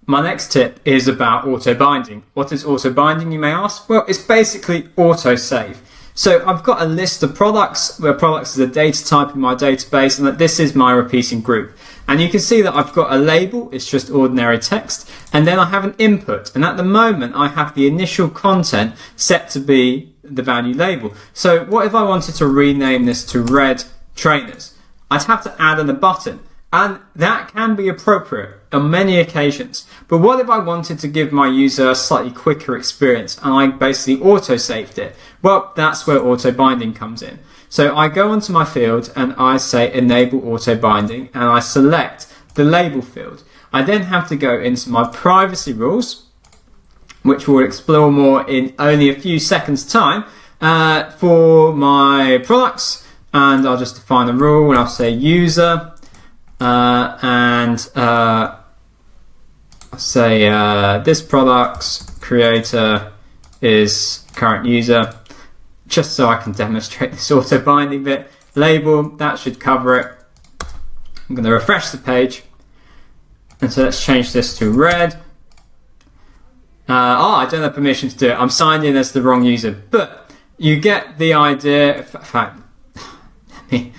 my next tip is about auto-binding. What is auto-binding, you may ask? Well, it's basically auto-save. So I've got a list of products, where products is a data type in my database, and that this is my repeating group. And you can see that I've got a label, it's just ordinary text, and then I have an input. And at the moment, I have the initial content set to be the value label. So what if I wanted to rename this to red trainers? I'd have to add in a button. And that can be appropriate on many occasions. But what if I wanted to give my user a slightly quicker experience and I basically auto-saved it? Well, that's where auto-binding comes in. So I go onto my field and I say enable auto-binding and I select the label field. I then have to go into my privacy rules, which we'll explore more in only a few seconds time, for my products. And I'll just define a rule and I'll say user. Say this product's creator is current user, just so I can demonstrate this auto binding bit. Label, that should cover it. I'm going to refresh the page, and so let's change this to red. I don't have permission to do it. I'm signed in as the wrong user, but you get the idea. In fact, let me.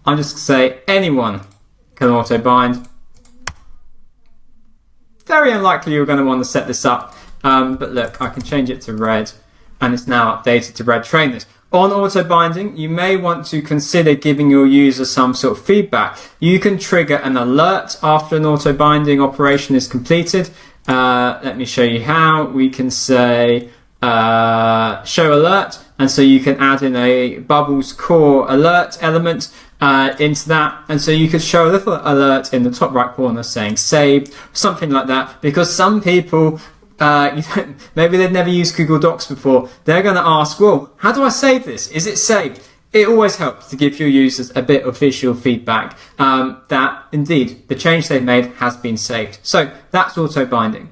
I'm just going to say anyone can auto bind. Very unlikely you're going to want to set this up, but look, I can change it to red and it's now updated to red trainers. On auto binding, you may want to consider giving your user some sort of feedback. You can trigger an alert after an auto binding operation is completed. Let me show you how. We can say show alert, and so you can add in a Bubbles core alert element into that, and so you could show a little alert in the top right corner saying saved, something like that, because some people maybe they've never used Google Docs before. They're going to ask, well, how do I save this? Is it saved? It always helps to give your users a bit of visual feedback that indeed the change they've made has been saved. So that's auto binding.